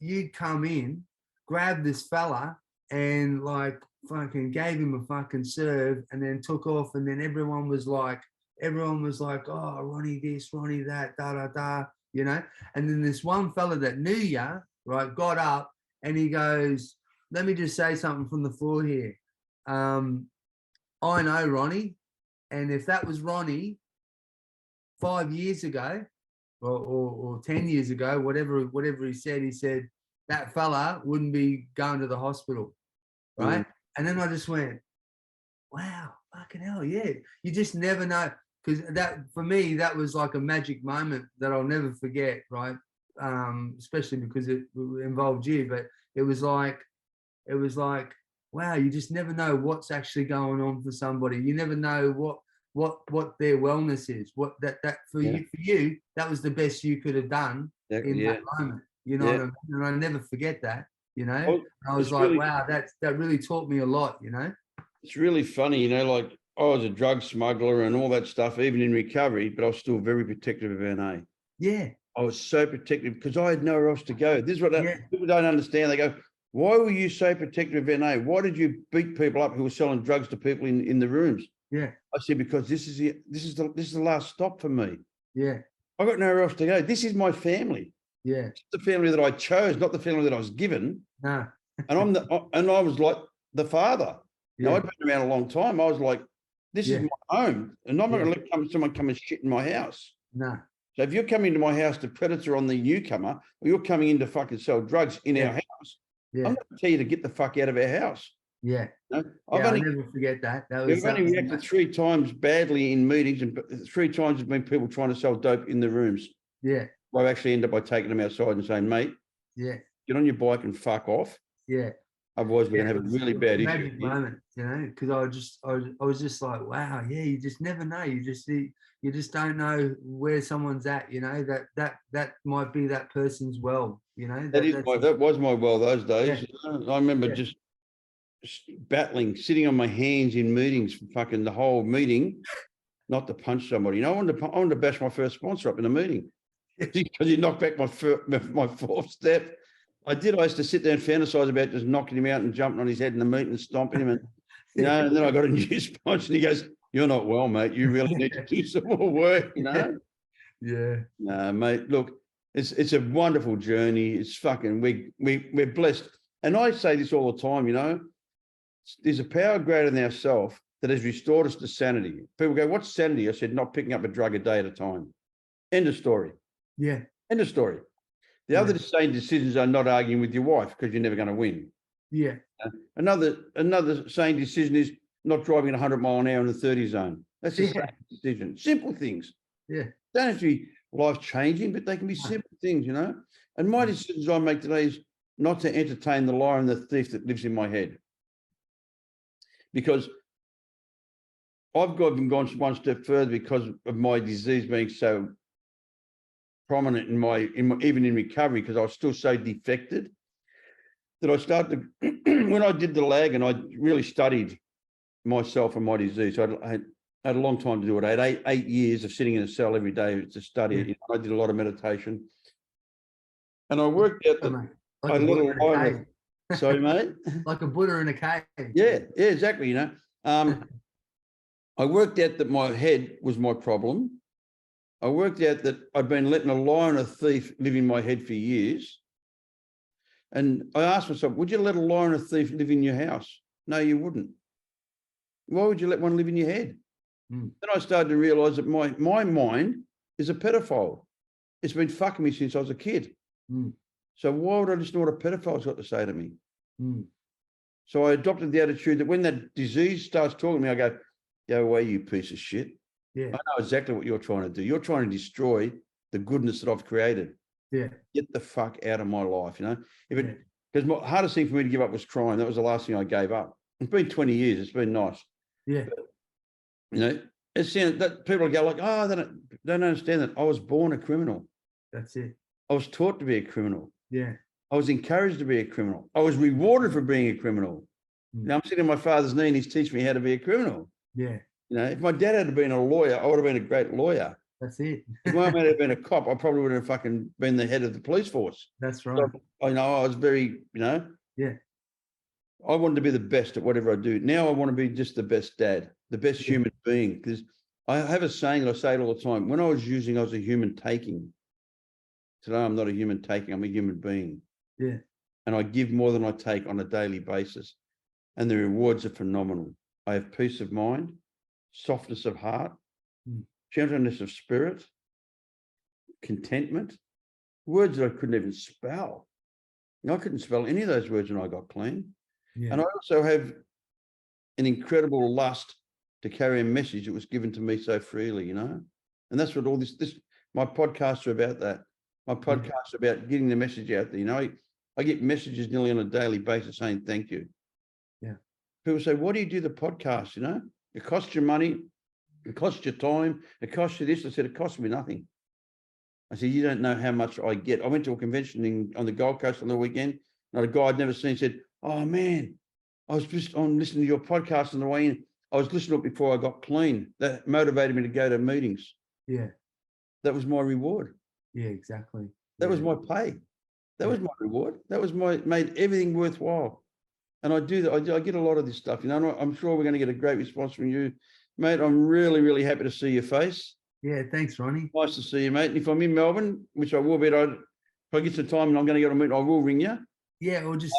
S3: you'd come in, grabbed this fella, and like fucking gave him a fucking serve, and then took off. And then everyone was like, oh, Ronnie this, Ronnie that, da da da, you know. And then this one fella that knew ya, right, got up and he goes, let me just say something from the floor here. I know Ronnie, And if that was Ronnie 5 years ago or 10 years ago, whatever he said that fella wouldn't be going to the hospital, right? And then I just went, wow, fucking hell, yeah. You just never know. Because that, for me, that was like a magic moment that I'll never forget, right? Especially because it involved you. But it was like, wow, you just never know what's actually going on for somebody. You never know what their wellness is. What that for you, that was the best you could have done in that moment. You know what I mean? And I never forget that. You know,
S2: Well,
S3: I was like, really, wow, that really taught me a lot. You know,
S2: it's really funny. You know, like I was a drug smuggler and all that stuff, even in recovery, but I was still very protective of NA.
S3: Yeah,
S2: I was so protective because I had nowhere else to go. This is what people don't understand. They go, why were you so protective of NA? Why did you beat people up who were selling drugs to people in the rooms?
S3: Yeah.
S2: I said, because this is the last stop for me.
S3: Yeah.
S2: I got nowhere else to go. This is my family.
S3: Yeah.
S2: It's the family that I chose, not the family that I was given.
S3: No.
S2: And I was like the father. Yeah. Now, I'd been around a long time. I was like, this is my home. And I'm not going to let someone come and shit in my house.
S3: No.
S2: So if you're coming to my house to predator on the newcomer, or you're coming in to fucking sell drugs in our house, I'm going to tell you to get the fuck out of our house.
S3: Yeah.
S2: You know?
S3: I'll never forget that.
S2: I've only reacted 3 times badly in meetings, and 3 times have been people trying to sell dope in the rooms.
S3: Yeah.
S2: I've actually ended up by taking them outside and saying, mate, get on your bike and fuck off.
S3: Yeah.
S2: Otherwise, we're going to have a really bad issue.
S3: Magic moment, you know, because I was just like, wow, yeah, you just never know. You just don't know where someone's at, you know, that might be that person's well, you know.
S2: That was my well those days.
S3: Yeah.
S2: I remember just battling, sitting on my hands in meetings for fucking the whole meeting, not to punch somebody. You know, I wanted to bash my first sponsor up in a meeting because he knocked back my 4th step. I used to sit there and fantasize about just knocking him out and jumping on his head in the meeting and stomping him. And, you know, and then I got a new sponsor and he goes, you're not well, mate. You really need to do some more work, you know?
S3: Yeah.
S2: No, mate, look, it's a wonderful journey. It's fucking, we're blessed. And I say this all the time, you know, there's a power greater than ourselves that has restored us to sanity. People go, what's sanity? I said, not picking up a drug a day at a time. End of story.
S3: Yeah.
S2: End of story. The other sane decisions are not arguing with your wife because you're never going to win.
S3: Yeah.
S2: Another sane decision is not driving at 100 mile an hour in the 30 zone. That's a sane decision. Simple things.
S3: Yeah.
S2: Don't have to be life-changing, but they can be simple things, you know. And my decisions I make today is not to entertain the liar and the thief that lives in my head. Because I've gone one step further because of my disease being so prominent even in recovery, because I was still so defected that I started to, when I did the lag and I really studied myself and my disease. I had a long time to do it. I had eight years of sitting in a cell every day to study it. I did a lot of meditation. And I worked out that
S3: like a Buddha in a cave.
S2: Sorry, mate?
S3: Like a Buddha in a cave.
S2: Yeah, exactly, you know. I worked out that my head was my problem. I worked out that I'd been letting a liar and a thief live in my head for years. And I asked myself, would you let a liar and a thief live in your house? No, you wouldn't. Why would you let one live in your head? Then I started to realise that my mind is a pedophile. It's been fucking me since I was a kid. So why would I listen to what a pedophile's got to say to me? So I adopted the attitude that when that disease starts talking to me, I go away, you piece of shit. Yeah. I know exactly what you're trying to do. You're trying to destroy the goodness that I've created. Yeah. Get the fuck out of my life, you know? Because the hardest thing for me to give up was crime. That was the last thing I gave up. It's been 20 years. It's been nice. Yeah. But, you know, it's that people go like, oh, they don't understand that I was born a criminal.
S3: That's it.
S2: I was taught to be a criminal. Yeah. I was encouraged to be a criminal. I was rewarded for being a criminal. Now I'm sitting on my father's knee and he's teaching me how to be a criminal. Yeah. You know, if my dad had been a lawyer, I would have been a great lawyer.
S3: That's it.
S2: If my mate had been a cop, I probably would have fucking been the head of the police force.
S3: That's right.
S2: So, I know I was very, you know. Yeah. I wanted to be the best at whatever I do. Now I want to be just the best dad, the best human being. Because I have a saying that I say it all the time. When I was using, I was a human taking. Today I'm not a human taking, I'm a human being. Yeah. And I give more than I take on a daily basis. And the rewards are phenomenal. I have peace of mind, softness of heart,
S3: Mm.
S2: gentleness of spirit, contentment, words that I couldn't even spell. I couldn't spell any of those words when I got clean.
S3: Yeah.
S2: And I also have an incredible lust to carry a message that was given to me so freely, and that's what all this my podcasts are about. That my podcasts are about getting the message out there. I get messages nearly on a daily basis saying thank you.
S3: Yeah.
S2: People say, why do you do the podcast? It costs you money, it costs you time, it costs you this. I said, it costs me nothing. I said, you don't know how much I get. I went to a convention on the Gold Coast on the weekend, and a guy I'd never seen said, oh man, I'm listening to your podcast on the way in. I was listening to it before I got clean. That motivated me to go to meetings.
S3: Yeah.
S2: That was my reward.
S3: Yeah, exactly.
S2: That was my pay. That was my reward. That was made everything worthwhile. And I do that. I get a lot of this stuff. I'm sure we're going to get a great response from you, mate. I'm really, really happy to see your face.
S3: Yeah, thanks, Ronnie.
S2: Nice to see you, mate. And if I'm in Melbourne, which I will be, if I get some time and I'm going to get a meeting, I will ring you.
S3: Yeah, or just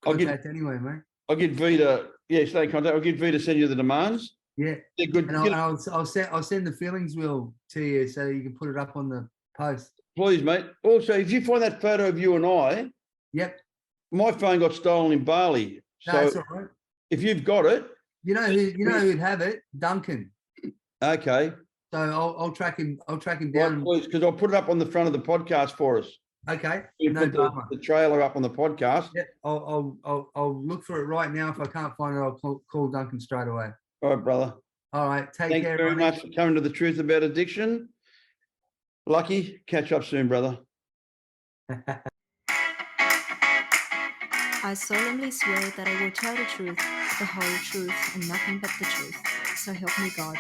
S3: contact anyway, mate.
S2: I'll get V to stay in contact. I'll get V to send you the demands.
S3: Yeah,
S2: they're good.
S3: And I'll send the feelings wheel to you so you can put it up on the post.
S2: Please, mate. Also, if you find that photo of you and I,
S3: yep,
S2: my phone got stolen in Bali.
S3: No,
S2: so
S3: that's all right.
S2: If you've got it,
S3: who'd have it? Duncan.
S2: Okay.
S3: So I'll track him. I'll track him down.
S2: Right, please, because I'll put it up on the front of the podcast for us.
S3: Okay.
S2: You
S3: No
S2: put the trailer up on the podcast.
S3: Yeah, I'll look for it right now. If I can't find it, I'll call Duncan straight away.
S2: All right, brother.
S3: All right. Take
S2: Thank
S3: care.
S2: you very much for coming to the Truth About Addiction. Lucky, catch up soon, brother.
S1: I solemnly swear that I will tell the truth, the whole truth, and nothing but the truth. So help me God.